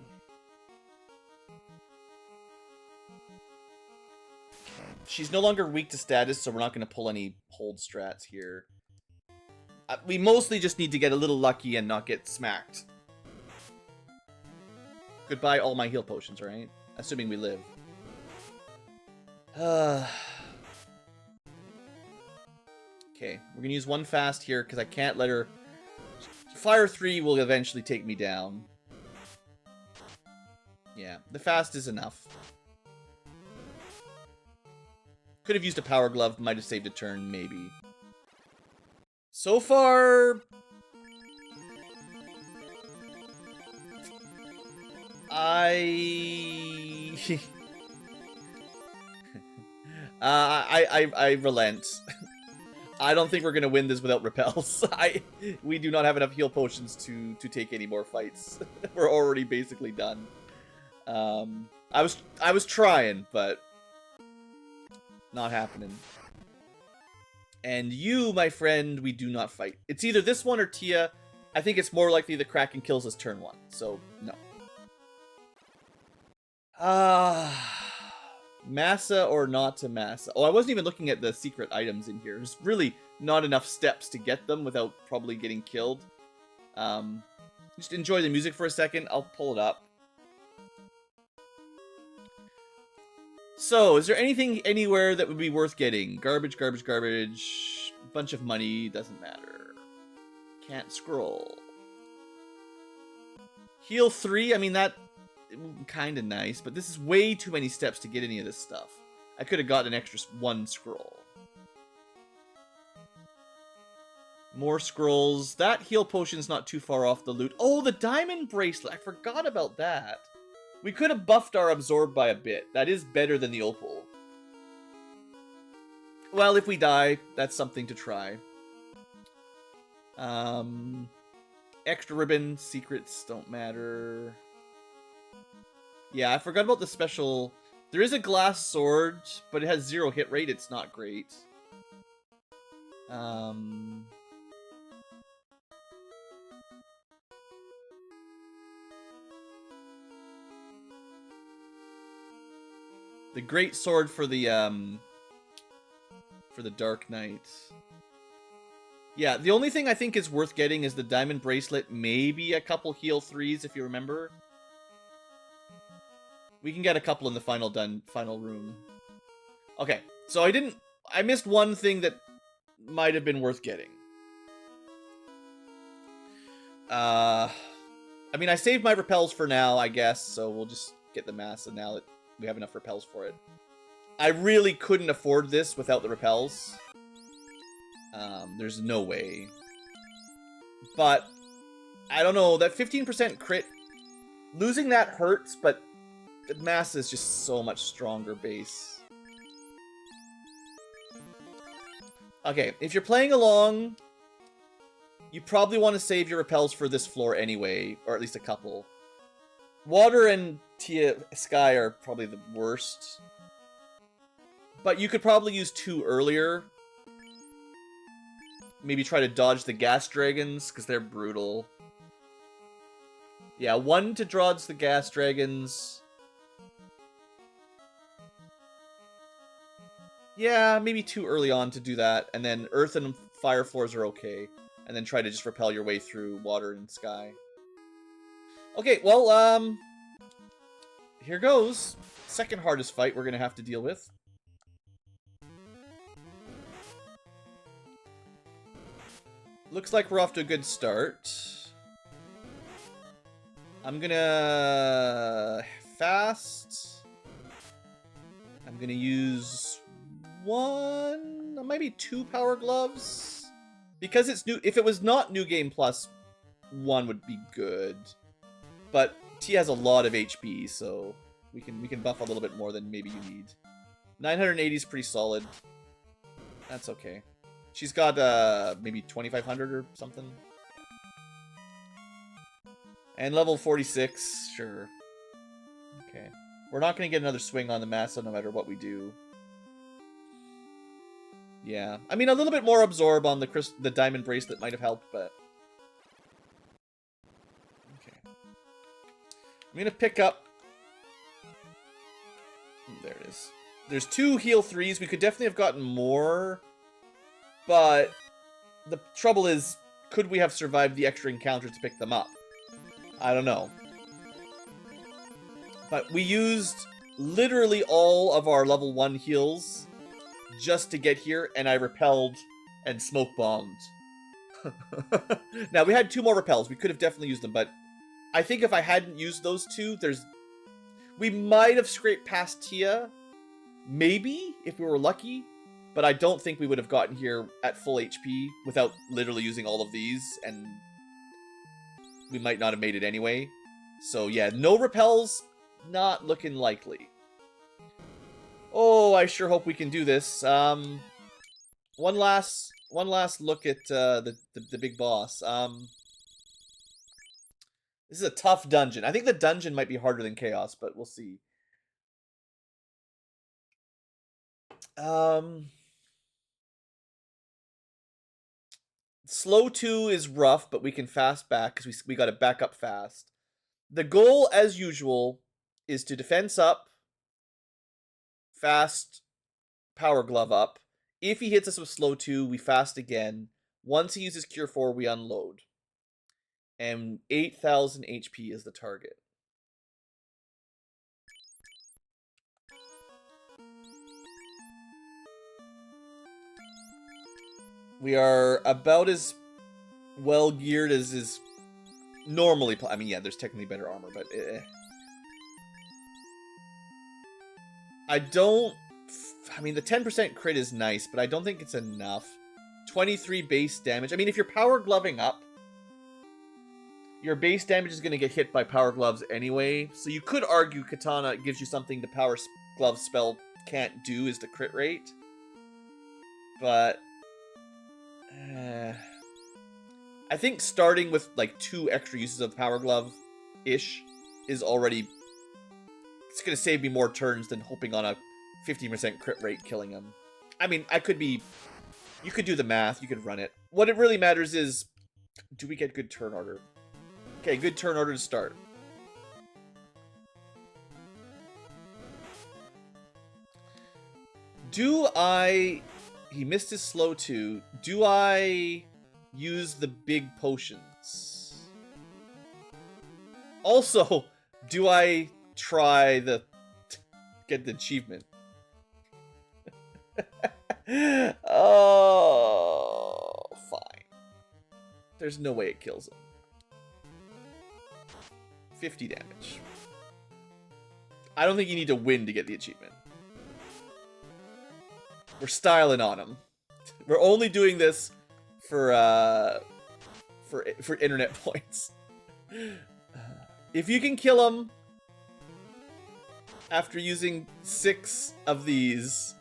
Okay. She's no longer weak to status, so we're not going to pull any hold strats here. We mostly just need to get a little lucky and not get smacked. Goodbye all my heal potions, right? Assuming we live. Okay, we're going to use 1 fast here because I can't let her... Fire 3 will eventually take me down. Yeah, the fast is enough. Could have used a power glove, might have saved a turn, maybe. So far... I relent. I don't think we're gonna win this without repels. We do not have enough heal potions to take any more fights. We're already basically done. I was trying, but not happening. And you, my friend, we do not fight. It's either this one or Tia. I think it's more likely the Kraken kills us turn 1, so no. Massa or not to Massa? Oh, I wasn't even looking at the secret items in here. There's really not enough steps to get them without probably getting killed. Just enjoy the music for a second. I'll pull it up. So, is there anything anywhere that would be worth getting? Garbage, garbage, garbage. Bunch of money, doesn't matter. Can't scroll. Heal 3, I mean, that kind of nice, but this is way too many steps to get any of this stuff. I could have got an extra 1 scroll. More scrolls. That heal potion's not too far off the loot. Oh, the diamond bracelet. I forgot about that. We could have buffed our absorb by a bit. That is better than the opal. Well, if we die, that's something to try. Extra ribbon, secrets don't matter. Yeah, I forgot about the special. There is a glass sword, but it has 0 hit rate. It's not great. The great sword for the Dark Knight. Yeah, the only thing I think is worth getting is the diamond bracelet, maybe a couple heal 3s if you remember. We can get a couple in the final room. Okay, so I missed one thing that might have been worth getting. I mean, I saved my repels for now, I guess, so we'll just get the mass, and now that we have enough repels for it. I really couldn't afford this without the repels. There's no way. But, I don't know, that 15% crit, losing that hurts, but the mass is just so much stronger base. Okay, if you're playing along, you probably want to save your repels for this floor anyway, or at least a couple. Water and Sky are probably the worst. But you could probably use 2 earlier. Maybe try to dodge the gas dragons, because they're brutal. Yeah, 1 to dodge the gas dragons. Yeah, maybe 2 early on to do that. And then earth and fire floors are okay. And then try to just repel your way through water and sky. Okay, well, here goes. Second hardest fight we're going to have to deal with. Looks like we're off to a good start. I'm gonna fast. I'm gonna use 1, maybe 2 power gloves. Because it's new. If it was not New Game Plus, 1 would be good. But T has a lot of HP, so we can buff a little bit more than maybe you need. 980 is pretty solid. That's okay. She's got maybe 2500 or something. And level 46, sure. Okay. We're not going to get another swing on the Massa no matter what we do. Yeah. I mean, a little bit more absorb on the diamond bracelet might have helped, but... Okay. I'm going to pick up... There it is. There's 2 heal 3s. We could definitely have gotten more... But the trouble is, could we have survived the extra encounter to pick them up? I don't know. But we used literally all of our level 1 heals just to get here, and I repelled and smoke bombed. Now, we had 2 more repels. We could have definitely used them, but I think if I hadn't used those 2, we might have scraped past Tia. Maybe, if we were lucky. But I don't think we would have gotten here at full HP without literally using all of these, and we might not have made it anyway. So yeah, no repels, not looking likely. Oh, I sure hope we can do this. One last look at the big boss. This is a tough dungeon. I think the dungeon might be harder than Chaos, but we'll see. Slow 2 is rough, but we can fast back because we got to back up fast. The goal, as usual, is to defense up, fast, power glove up. If he hits us with slow 2, we fast again. Once he uses cure 4, we unload. And 8,000 HP is the target. We are about as well geared as is normally. I mean, yeah, there's technically better armor, but I don't. I mean, the 10% crit is nice, but I don't think it's enough. 23 base damage. I mean, if you're power gloving up, your base damage is going to get hit by power gloves anyway. So you could argue Katana gives you something the power glove spell can't do, is the crit rate. But I think starting with like 2 extra uses of power glove-ish is already... It's going to save me more turns than hoping on a 50% crit rate killing him. I mean, I could be... You could do the math, you could run it. What it really matters is, do we get good turn order? Okay, good turn order to start. Do I... He missed his slow 2. Do I use the big potions? Also, do I try the... get the achievement? Oh, fine. There's no way it kills him. 50 damage. I don't think you need to win to get the achievement. We're styling on him. We're only doing this for internet points. If you can kill him after using 6 of these,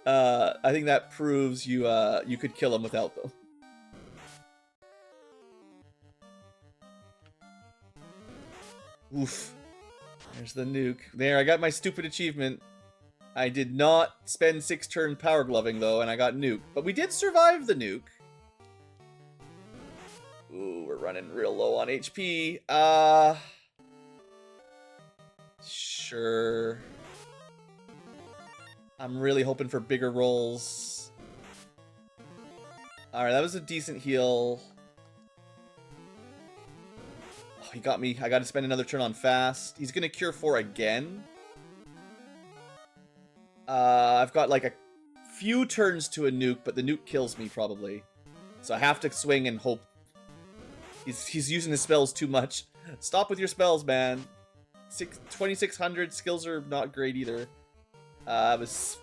I think that proves you you could kill him without them. Oof. There's the nuke. There, I got my stupid achievement. I did not spend 6 turns power gloving though, and I got nuked. But we did survive the nuke. Ooh, we're running real low on HP. Sure. I'm really hoping for bigger rolls. Alright, that was a decent heal. Oh, he got me. I gotta spend another turn on fast. He's gonna cure 4 again. I've got like a few turns to a nuke, but the nuke kills me probably. So I have to swing and hope. He's using his spells too much. Stop with your spells, man. 2,600 skills are not great either. I was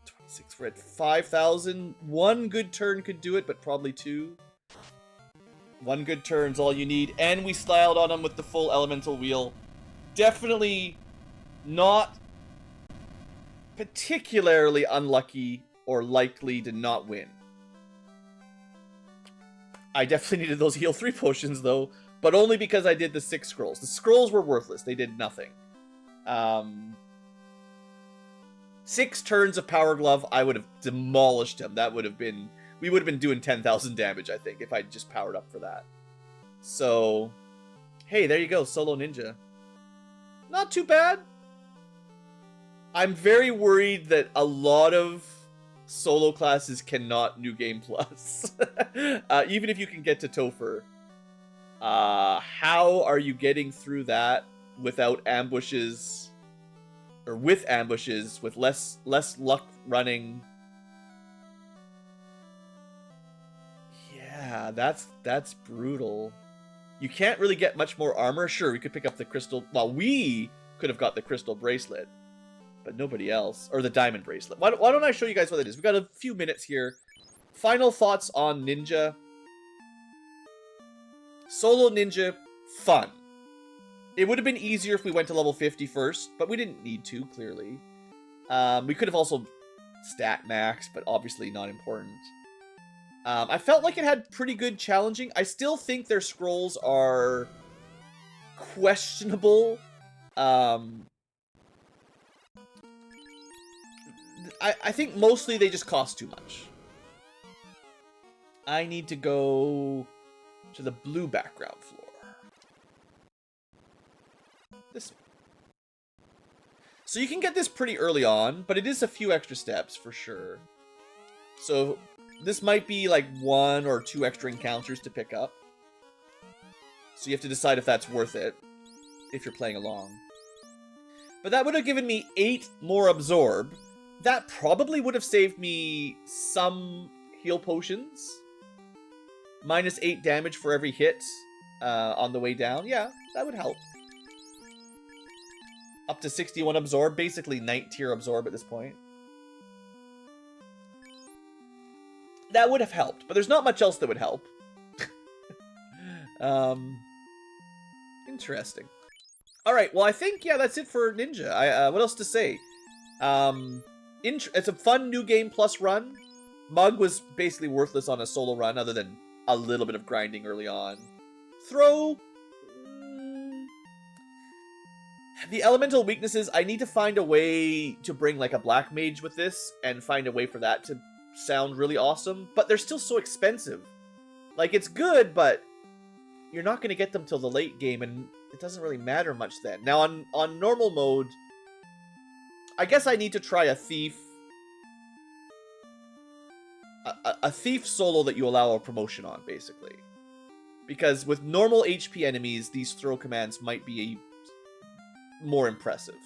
26. We're at 5,000. 1 good turn could do it, but probably 2. 1 good turn's all you need, and we styled on him with the full elemental wheel. Definitely not particularly unlucky or likely to not win. I definitely needed those heal 3 potions though, but only because I did the 6 scrolls. The scrolls were worthless. They did nothing. 6 turns of Power Glove, I would have demolished him. That would have been... We would have been doing 10,000 damage, I think, if I just powered up for that. So... Hey, there you go, Solo Ninja. Not too bad. I'm very worried that a lot of solo classes cannot New Game Plus. Even if you can get to Topher. How are you getting through that without ambushes? Or with ambushes, with less luck running? Yeah, that's brutal. You can't really get much more armor. Sure, we could pick up the crystal... Well, we could have got the crystal bracelet. But nobody else. Or the diamond bracelet. Why don't I show you guys what it is? We've got a few minutes here. Final thoughts on Ninja. Solo Ninja, fun. It would have been easier if we went to level 50 first, but we didn't need to, clearly. We could have also stat max, but obviously not important. I felt like it had pretty good challenging. I still think their scrolls are questionable. I think mostly they just cost too much. I need to go to the blue background floor. This. So you can get this pretty early on, but it is a few extra steps for sure. So this might be like 1 or 2 extra encounters to pick up. So you have to decide if that's worth it, if you're playing along. But that would have given me 8 more absorb, That probably would have saved me some heal potions. -8 damage for every hit on the way down. Yeah, that would help. Up to 61 absorb, basically Night tier absorb at this point. That would have helped, but there's not much else that would help. Interesting. Alright, well I think, yeah, that's it for Ninja. What else to say? It's a fun New Game Plus run. Mug was basically worthless on a solo run, other than a little bit of grinding early on. Throw... The elemental weaknesses, I need to find a way to bring like a black mage with this, and find a way for that to sound really awesome, but they're still so expensive. Like, it's good, but you're not going to get them till the late game, and it doesn't really matter much then. Now, on normal mode, I guess I need to try a thief. A thief solo that you allow a promotion on, basically. Because with normal HP enemies, these throw commands might be more impressive.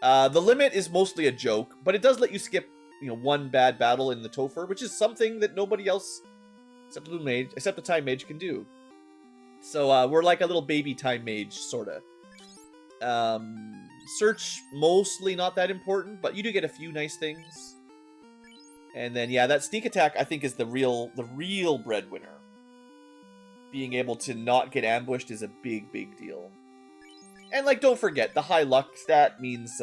The limit is mostly a joke, but it does let you skip, one bad battle in the Topher, which is something that nobody else except the Time Mage can do. So we're like a little baby Time Mage, sorta. Search, mostly not that important, but you do get a few nice things. And then, yeah, that sneak attack, I think, is the real breadwinner. Being able to not get ambushed is a big, big deal. And, like, don't forget, the high luck stat means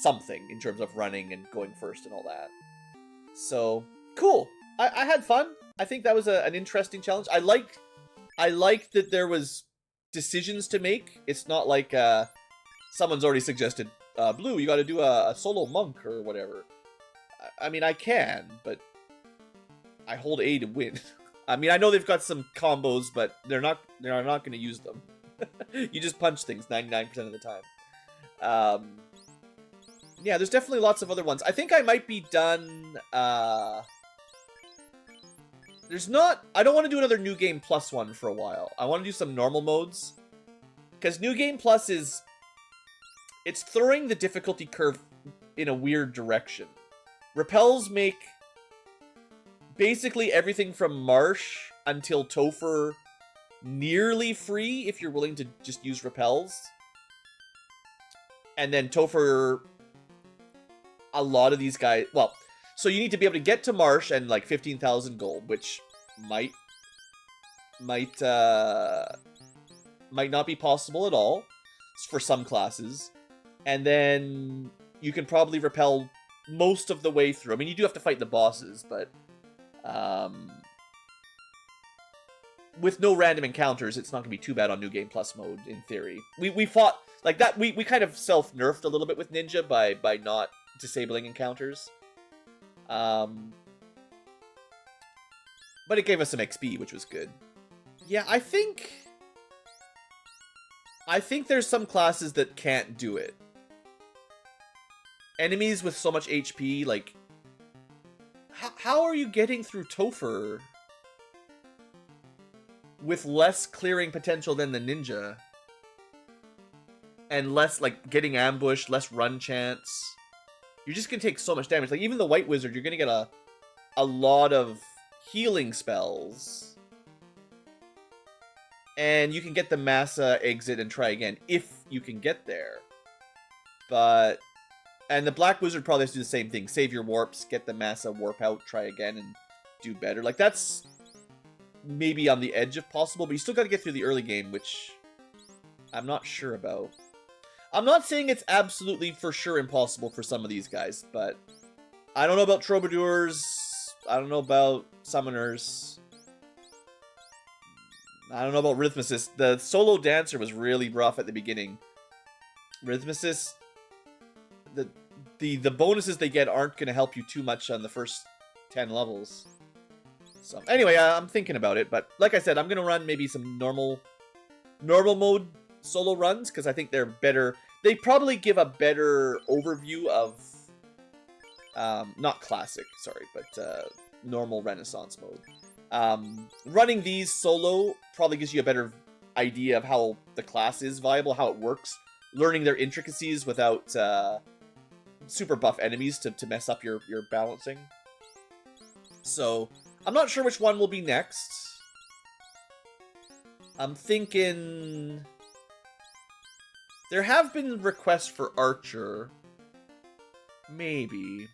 something in terms of running and going first and all that. So, cool. I had fun. I think that was an interesting challenge. I liked that there was decisions to make. It's not like someone's already suggested, Blue, you gotta do a solo monk or whatever. I mean, I can, but I hold A to win. I mean, I know they've got some combos, but they're not going to use them. You just punch things 99% of the time. Yeah, there's definitely lots of other ones. I think I might be done. I don't want to do another New Game Plus one for a while. I want to do some normal modes. Because New Game Plus it's throwing the difficulty curve in a weird direction. Repels make basically everything from Marsh until Topher nearly free if you're willing to just use repels. And then Topher, a lot of these guys, well, so you need to be able to get to Marsh and like 15,000 gold, which might not be possible at all for some classes. And then you can probably repel most of the way through. I mean, you do have to fight the bosses, but with no random encounters, it's not going to be too bad on New Game Plus mode, in theory. We fought, like that, we kind of self-nerfed a little bit with Ninja by not disabling encounters. But it gave us some XP, which was good. Yeah, I think there's some classes that can't do it. Enemies with so much HP, like... How are you getting through Topher with less clearing potential than the Ninja? And less, like, getting ambushed, less run chance. You're just gonna take so much damage. Like, even the White Wizard, you're gonna get a lot of healing spells. And you can get the Massa exit and try again, if you can get there. But... And the Black Wizard probably has to do the same thing. Save your warps, get the Massa, warp out, try again, and do better. Like, that's maybe on the edge of possible, but you still gotta get through the early game, which I'm not sure about. I'm not saying it's absolutely for sure impossible for some of these guys, but I don't know about Troubadours. I don't know about Summoners. I don't know about Rhythmicist. The solo dancer was really rough at the beginning. Rhythmicist, the bonuses they get aren't going to help you too much on the first 10 levels. So anyway, I'm thinking about it, but like I said, I'm going to run maybe some normal mode solo runs, because I think they're better. They probably give a better overview of, not classic, sorry, but normal Renaissance mode. Running these solo probably gives you a better idea of how the class is viable, how it works, learning their intricacies without super buff enemies to mess up your balancing. So, I'm not sure which one will be next. I'm thinking... There have been requests for Archer. Maybe.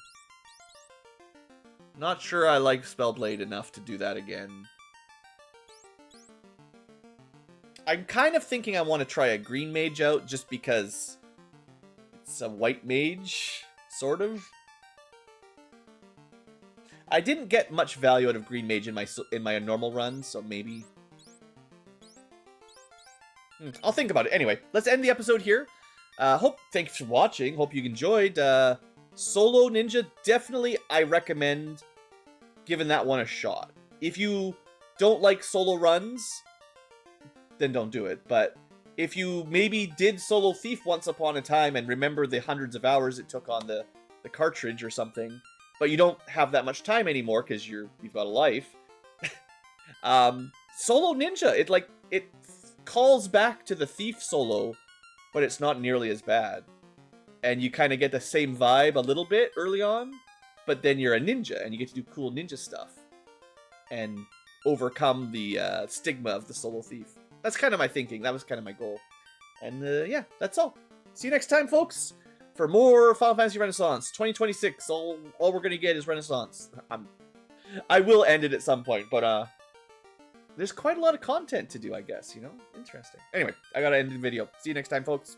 Not sure I like Spellblade enough to do that again. I'm kind of thinking I want to try a green mage out just because it's a white mage, sort of. I didn't get much value out of green mage in my normal run, so maybe. I'll think about it. Anyway, let's end the episode here. Thanks for watching. Hope you enjoyed. Solo Ninja, definitely I recommend giving that one a shot. If you don't like solo runs, then don't do it. But if you maybe did Solo Thief once upon a time and remember the hundreds of hours it took on the cartridge or something, but you don't have that much time anymore because you've got a life, Solo Ninja, it calls back to the Thief solo, but it's not nearly as bad. And you kind of get the same vibe a little bit early on, but then you're a ninja and you get to do cool ninja stuff and overcome the stigma of the Solo Thief. That's kind of my thinking. That was kind of my goal. And yeah, that's all. See you next time, folks, for more Final Fantasy Renaissance 2026. All we're gonna get is Renaissance. I will end it at some point, but there's quite a lot of content to do, I guess, you know? Interesting. Anyway, I gotta end the video. See you next time, folks.